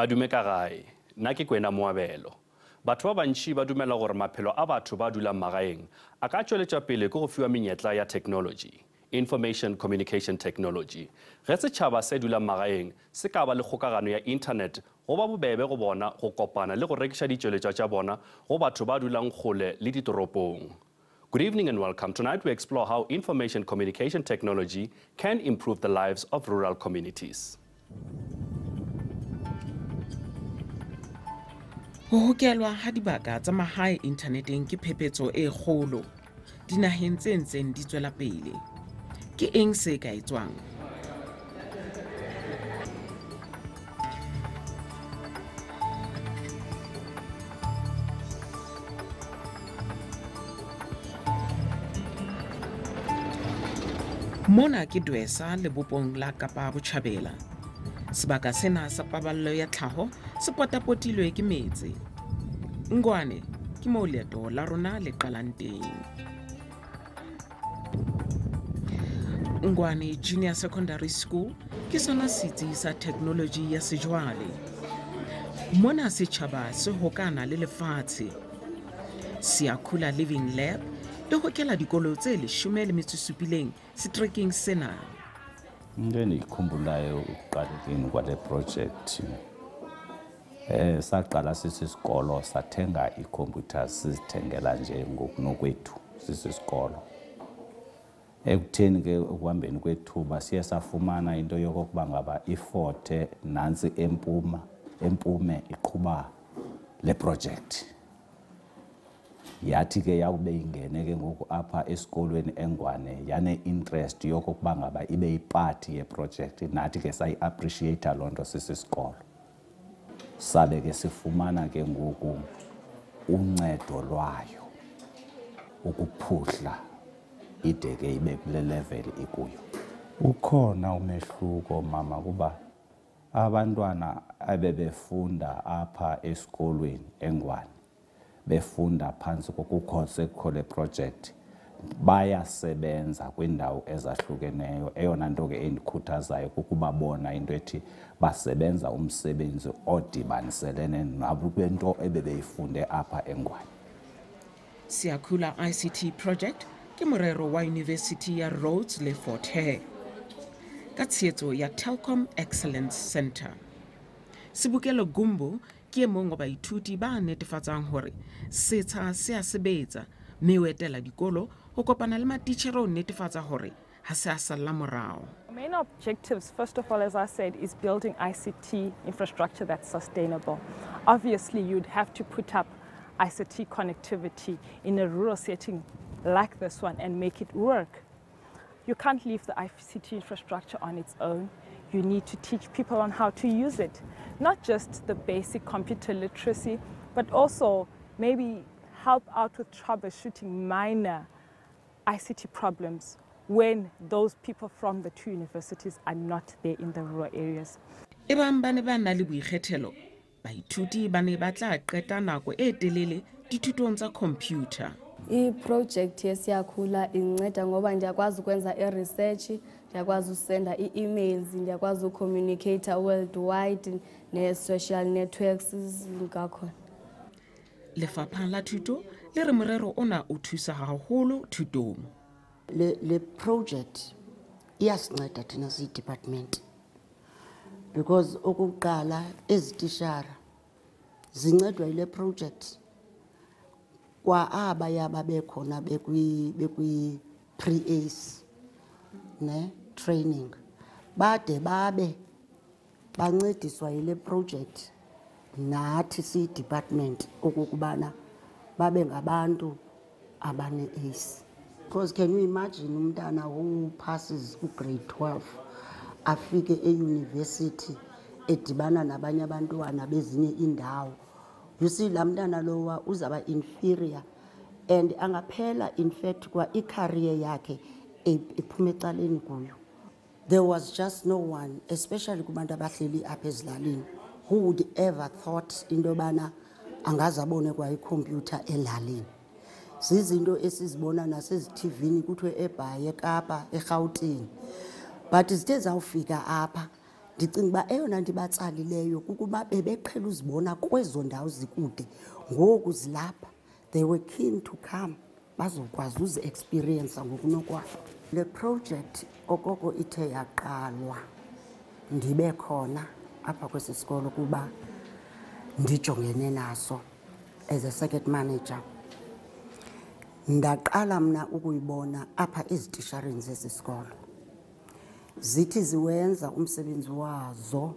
Madume ka gae, nna ke Kwena Moabelo. Batho ba bantši ba dumela gore maphelo a batho ba dulang magaeng a ka tšweletša pele ke go fiwa menyetla ya technology, information communication technology. Ge setšhaba se dulang magaeng se ka ba le kgokagano ya internet go ba bobebe go bona go kopana le go rekiša ditšweletšwa tša bona go batho ba dulang kgole le ditoropong. Good evening and welcome. Tonight we explore how information communication technology can improve the lives of rural communities. Ho hokelwa ha dibaka tsa mahae inthaneteng ke phephetso e kgolo. Dinaheng tse ntseng di tswela pele. Ke eng se ka etswang? Mona ke Dwesa lebopong la Kapa Botjhabela. Sebaka sena sa paballo ya tlhaho se potapotilwe ke metse. Ngwane ke moo leeto la rona le qalang teng. Ngwane Junior Secondary School ke sona setsi sa technology ya sejwale. Mona Sechaba se hokana le lefatshe. Siyakhula Living Lab le hokela dikolo tse 17 setrekeng sena. Into endiyikhumbulayo ukuqalekeni kwale project saqala sisisikolo sathenga ii-computers sizithengela nje ngokunokwethu sisisikolo. Ekutheni ke ukuhambeni kwethuba siye safumana into yokokuba ngaba iFort Hare nantsi empume iqhuba le project. Yathi ke yakube ingene ke ngoku apha esikolweni eNgwane yane-interest yokokuba ngaba ibe yipati yeprojekthi, nathi ke sayi-appreciate loo nto sisisikolo. Sabe ke sifumana ke ngoku uncedo lwayo ukuphuhla ide ke ibe kule level ikuyo. Ukhona umehluko mama kuba abantwana abebefunda apha esikolweni eNgwane befunda phantsi kokukho sekukho le project bayasebenza kwindawo ezahlukeneyo. Eyona nto ke endikhuthazayo kukubabona into ethi basebenza umsebenzi odibaniselene nabo kwento ebebeyifunde apha eNgwane. Siyakhula ICT project ke morero wa University ya Rhodes le Fort Hare. Ka tshehetso ya Telkom Excellence Center. Sibukelo Gumbo ke mong wa baithuti ba netefatsang hore setsha se a sebetsa mme o etela dikolo ho kopana le matitjhere ho netefatsa hore ha se a salla morao. The main objectives, first of all, as I said, is building ICT infrastructure that's sustainable. Obviously, you'd have to put up ICT connectivity in a rural setting like this one and make it work. You can't leave the ICT infrastructure on its own. You need to teach people on how to use it. Not just the basic computer literacy, but also maybe help out with troubleshooting minor ICT problems when those people from the two universities are not there in the rural areas. Ebang ba ne ba na le boikgethelo, baithuti ba ne ba tla qeta nako e telele dithutong tsa computer. I-project yesiyakhula inceda ngoba ndiyakwazi ukwenza i-research, ndiyakwazi usenda i-emails, ndiyakwazi ucommunicate worldwide ne-social networks ngakhona. Lefapha la thuto le re morero ona o thusa haholo thutong. Le project iyasinceda thina siyi-department because okokuqala ezitishara zincedwa yile project. Kwa aba yaba bekhona bekwi-pre-ace ne training bade babe bancediswa yile project nathi siyi-department okukubana babe ngabantu abane-ace. Because can you imagine umntana who passes ku-grade 12 afike e-university edibana nabanye abantwana bezinye indawo? You see, la mntana lowa uzaba inferior and angaphela in fact kwa i-career yakhe iphume ecaleni kuyo. There was just no one, especially kubantu abahleli apha ezilalini, who would ever thought into yobana angazabone kwa ikhompyutha elalini. Zizinto esizibona nasezithivini kuthiwe eBhayi, eKapa, eGauteng. But zithe zawufika apha Ndicinga uba eyona nto ibatsalileyo kukuba bebeqhela uzibona kwezo ndawo zikude, ngoku zilapha. They were keen to come bazokwazi uzi-experience ngokunokwabo. Le project okoko ithe yaqalwa ndibe khona apha kwesi sikolo kuba ndijongene naso as a circuit manager. Ndaqala mna ukuyibona apha ezitishareni zesi sikolo. Zithi ziwenza umsebenzi wazo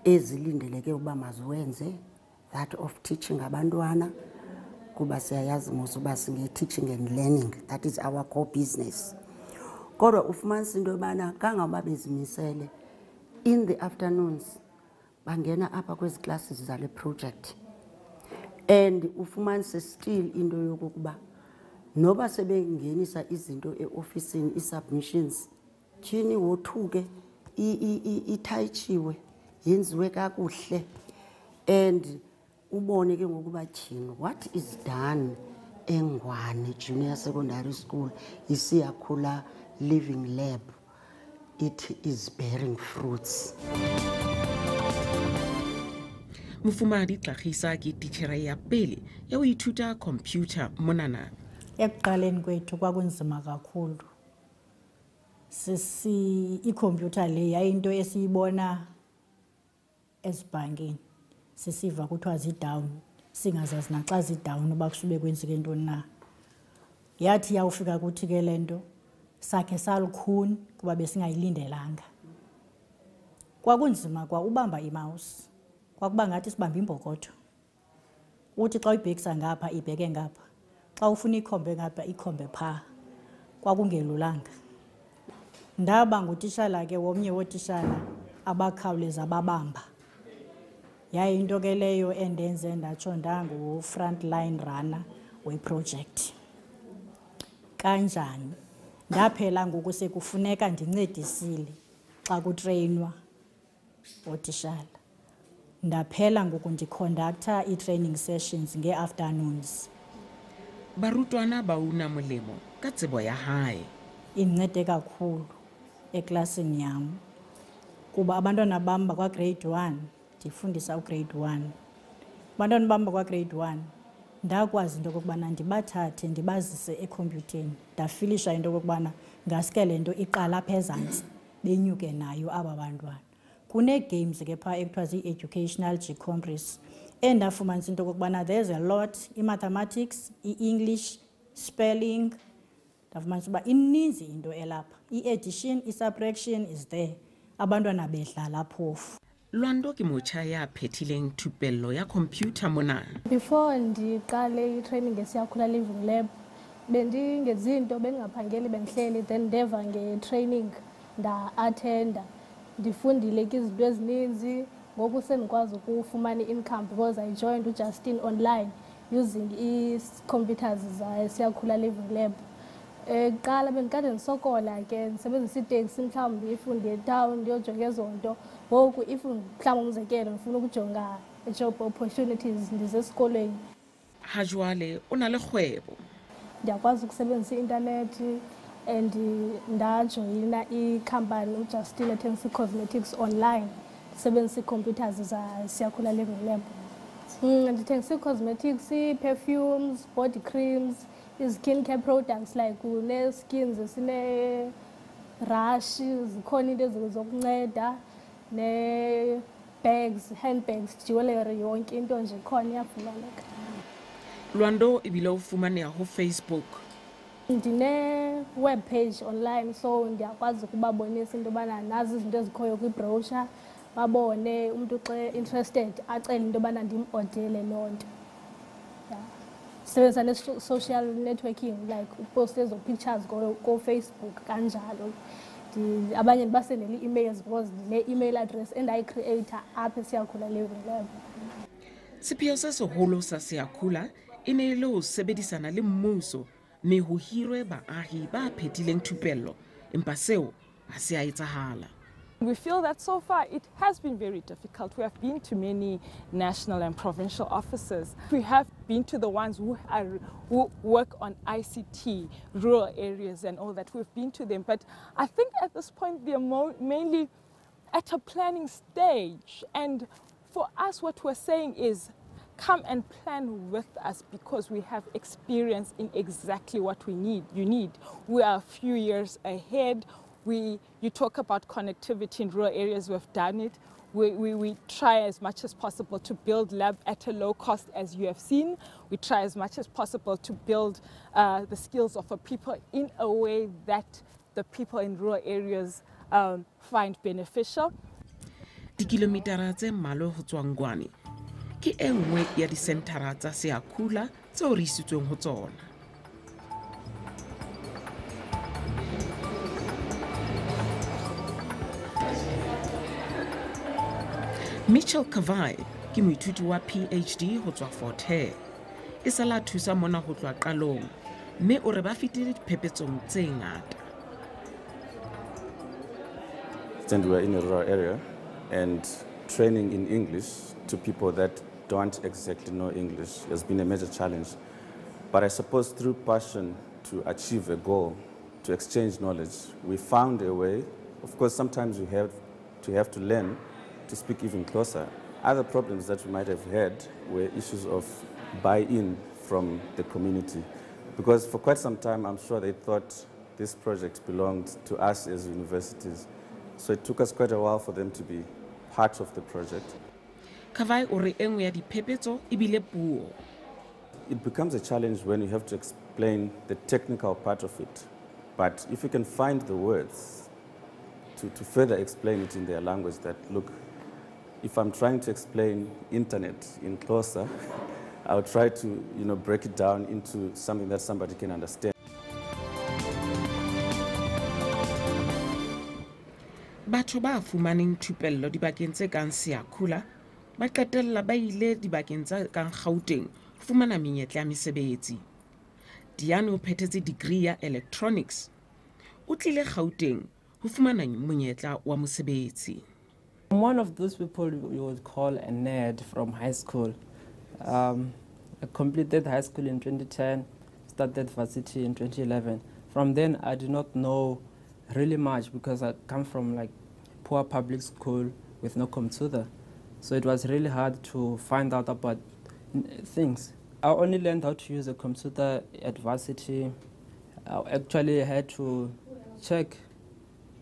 ezilindeleke uba maziwenze, that of teaching abantwana, kuba siyayazi mos uba singe-teaching and learning, that is our core business. Kodwa ufumanisa into yobana kangangoba bezimisele, in the afternoons bangena apha kwezi classes zale project, and ufumanise still into yokokuba noba sebengenisa izinto eofisini, i-submissions, tyhini wothuke ithayitshiwe, yenziwe kakuhle, and ubone ke ngokuba tyhini what is done eNgwane Junior Secondary School, iSiyakhula Living Lab, it is bearing fruits. Mofumahadi Tlhagisa ke titjhere ya pele ya ho ithuta computer monana. Ekuqaleni kwethu kwakunzima kakhulu. Ikhompyutha le yayinto esiyibona esibhankini. Sisiva kuthiwa zi-down, singazazi naxa zi-down uba kusube kwenzeke ntoni na. Yathi yawufika kuthi ke le nto sakhe salukhuni kuba besingayilindelanga. Kwakunzima kwa ubamba imouse. Kwakuba ngathi sibamba imbokotho. Uthi xa uyibhekisa ngapha ibheke ngapha. Xa ufuna ikhombe ngapha ikhombe pha. Kwakungelulanga. Ndaba ngutishala ke womnye wotishala abakhawuleza babamba. Yayinto ke leyo endenze ndatsho ndangu-front line runner we-project. Kanjani ndaphela ngoku sekufuneka ndincedisile xa kutreyinwa otishala. Ndaphela ngoku ndiconducta i-training sessions nge-afternoons. Barutwana ba una molemo ka tsebo ya hae. Incede kakhulu eklasini yam kuba abantwana bam bakwa grade 1 ndifundisa ugrade 1. Abantwana bam bakwa grade 1 ndakwazi into okokubana ndibathathe ndibazise ekhompyutheni, ndafilisha into okokubana ngaske le nto iqala apha ezantsi benyuke nayo aba bantwana. Kune-games ke phaa ekuthiwa zii-educational geometries endafumanisa into okokubana there's a lot, i-mathematics, i-English, spelling, ndafumanisa uba ininzi into elapha. I-addition, i-subtraction is there. Abantwana bedlala phofu. Lwando ke motjha ya phethileng thupello ya computer monana. Before ndiqale i-training ngeSiyakhula Living Lab, bendingezinto bendingaphangeli bendihleli, then ndeva nge-training nda-attenda. Ndifundile ke izinto ezininzi, ngoku sendikwazi ukufumana i-income because I joined uJustin online using i-computers zaSiyakhula Living Lab. Kuqala bendikade ndisokola ke ndisebenzisa iteksi mhlawumbi if ndiye town ndiyojonga ezo nto. Ngoku if mhlawumbi umzekelo ndifuna ukujonga job opportunities ndisesikolweni. Hajwale o na le kgwebo. Ndiyakwazi ukusebenzisa i-internet and ndajoyina ikhampani uJustin ethengisa cosmetics online. Ndisebenzisa ii-computers zaSiyakhula Living Lab. Ndithengisa ii-cosmetics, perfumes, body creams, skin care products like skins sine-rush, zikhona into zokunceda, ne-bags, handbags, jewelry, yonke into nje khona iyafumaneka. Lwando ibile ufumaneha ho Facebook. Ndine-web page online, so ndiyakwazi ukubabonisa into yobana nazi izinto ezikhoyo kwi-brochure, babone umntu xa interested acele into yobana ndimodele loo nto. Sebenzisa ne-social networking like upost ezo pictures ko-Facebook kanjalo. Abanye ndibasendele ii-emails because ndine-email address endayicreata apha eSiyakhula Living Lab. Sepheo se seholo sa Siyakhula e ne le ho sebedisana le mmuso mme ho hirwe baahi ba phethileng thupello, empa seo ha se a etsahala. We feel that so far it has been very difficult. We have been to many national and provincial offices. We have been to the ones who work on ICT, rural areas and all that. We've been to them. But I think at this point they're mainly at a planning stage. And for us, what we're saying is, come and plan with us because we have experience in exactly what we need. We are a few years ahead. You talk about connectivity in rural areas, we've done it. We try as much as possible to build lab at a low cost, as you have seen. We try as much as possible to build the skills of our people in a way that the people in rural areas find beneficial. Dikilomitara tse mmalwa ho tswa Ngwane ke e nngwe ya disentara tsa Siyakhula tseo re isitsweng ho tsona. Mitchell Kavai ke moithuti wa PhD ho tswa Fort Hare. E sala thusa mona ho tloha qalong, mme o re ba fitile diphepetsong tse ngata. And we're in a rural area, and training in English to people that don't exactly know English has been a major challenge. But I suppose through passion to achieve a goal, to exchange knowledge, we found a way. Of course, sometimes we have to learn to speak even closer. Other problems that we might have had were issues of buy-in from the community. Because for quite some time, I'm sure they thought this project belonged to us as universities. So it took us quite a while for them to be part of the project. Kavai o re engwe ya diphepetso e bile puo. It becomes a challenge when you have to explain the technical part of it. But if you can find the words to further explain it in their language, that, look, if I'm trying to explain internet in Xhosa, I'll try to break it down into something that somebody can understand. Batho ba fumaneng thupello dibakeng tse kang Siyakhula ba qetella ba ile dibakeng tse kang Gauteng fumana menyetla ya mesebetsi. Diane o phethetse degree ya electronics. O tlile Gauteng ho fumana monyetla wa mosebetsi. I'm one of those people you would call a nerd from high school. I completed high school in 2010, started varsity in 2011. From then, I do not know really much because I come from like poor public school with no computer. So it was really hard to find out about things. I only learned how to use a computer at varsity. I actually had to check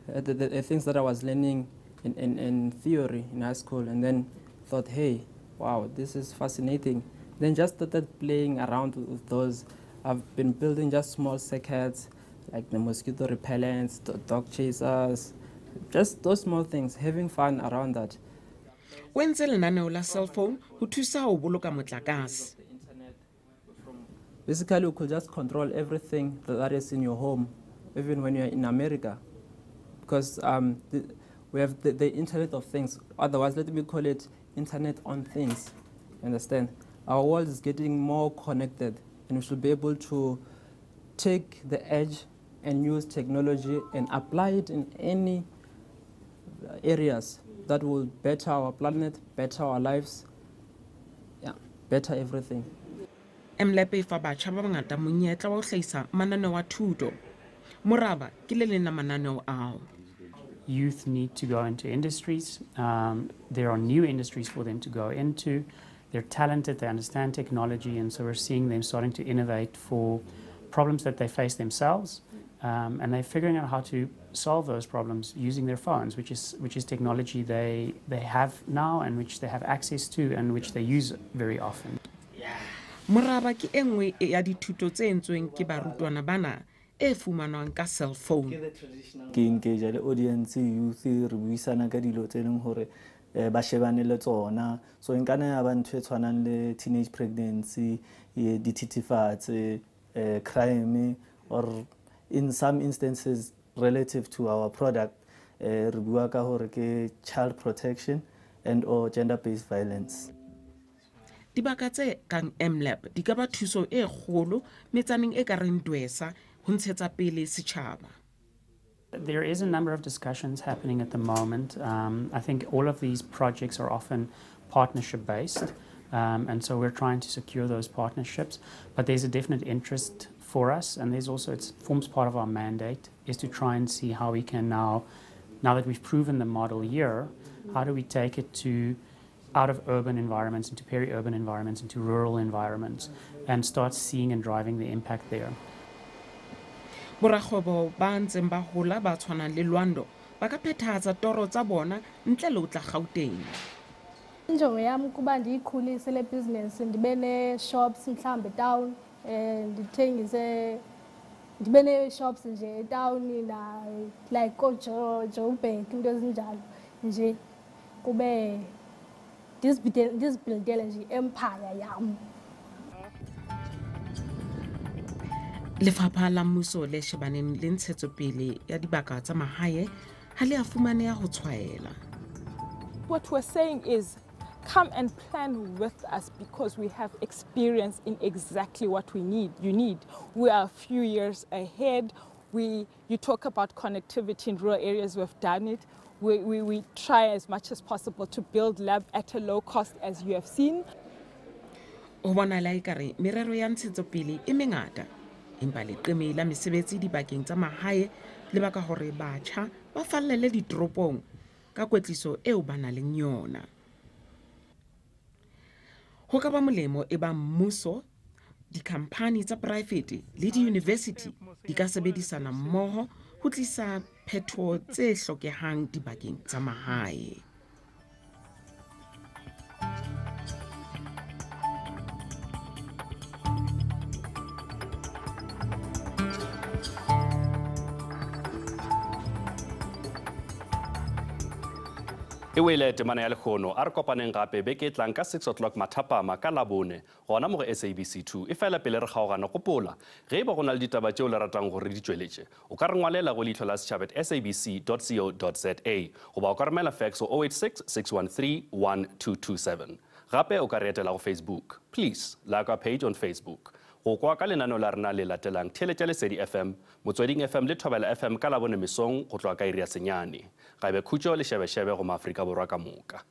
the things that I was learning in theory in high school, and then thought, hey, wow, this is fascinating. Then just started playing around with those. I've been building just small circuits, like the mosquito repellents, the dog chasers, just those small things, having fun around that. When lenaneo la cell phone ho thusa ho boloka motlakase. Basically, you could just control everything that is in your home, even when you're in America, because we have the Internet of Things. Otherwise, let me call it Internet on Things. Understand? Our world is getting more connected, and we should be able to take the edge and use technology and apply it in any areas that will better our planet, better our lives, yeah, better everything. MLab fa batjha ba bangata monyetla wa ho hlahisa mananeo a thuto. Moraba ke le lena mananeo ao. Youth need to go into industries. There are new industries for them to go into. They're talented, they understand technology, and so we're seeing them starting to innovate for problems that they face themselves. And they're figuring out how to solve those problems using their phones, which is technology they have now and which they have access to and which they use very often. Moraba ke engwe ya dithuto tse entsweng ke barutwana bana e fumanwang ka cell phone. Ke engage le audience youth re buisana ka dilo tse leng hore ba shebane le tsona, so nkana ya ba ntwe tshwanang le teenage pregnancy, dititifatse, crime, or in some instances relative to our product re bua ka hore ke child protection and or gender-based violence. Dibaka tse kang MLab di ka ba thuso e kgolo metsaneng e ka reng Dwesa ho ntshetsa pele Sechaba. There is a number of discussions happening at the moment. I think all of these projects are often partnership based, and so we're trying to secure those partnerships, but there's a definite interest for us, and there's also, it forms part of our mandate, is to try and see how we can now Now that we've proven the model here, how do we take it to out of urban environments, into peri-urban environments, into rural environments, and start seeing and driving the impact there? Borakgwebo ba ntseng ba hola ba tshwanang le Lwando ba ka phethahatsa toro tsa bona ntle le ho tla Gauteng. Injongo yami kuba ndiyikhulise le business ndibe ne-shops mhlawumbe town ndithengise ndibe ne-shops nje town na like Joburg into ezinjalo nje kube ndizibhildele nje empire yam. Lefapha la mmuso le shebaneng le ntshetsopele ya dibaka tsa mahae ha le a fumaneha ho tshwaela. What we're saying is, come and plan with us because we have experience in exactly what we need. We are a few years ahead. You talk about connectivity in rural areas, we've done it. We try as much as possible to build lab at a low cost, as you have seen. O bona la ikare merero ya ntshetsopele e mengata empa leqeme la mesebetsi dibakeng tsa mahae le baka hore batjha ba fallele ditoropong ka kwetliso eo ba nang le yona. Ho ka ba molemo e ba mmuso, dikhamphani tsa private le di-university di ka sebedisana mmoho ho tlisa phetho tse hlokehang dibakeng tsa mahae. E wele temana ya lekgono a re kopaneng gape beke tlang ka 6 o'clock mathapama ka Labone gona mo go SABC2 e fela pele re kgaogana gopola ge ba gona le ditaba tšeo le ratang gore di tšweletše o ka re ngwalela go Leihlo la Sechaba sabc.co.za goba o ka romela fax o 086 613 1227 gape o ka re etela go Facebook. Please like our page on Facebook. Go kwa ka lenano la rena le latelang Theletša Lesedi FM, Motsweding FM le Thobela FM ka Labone mesong go tloa ka iri ya senyane. Ga be khutšo le šebešebe go Maafrika Borwa ka moka.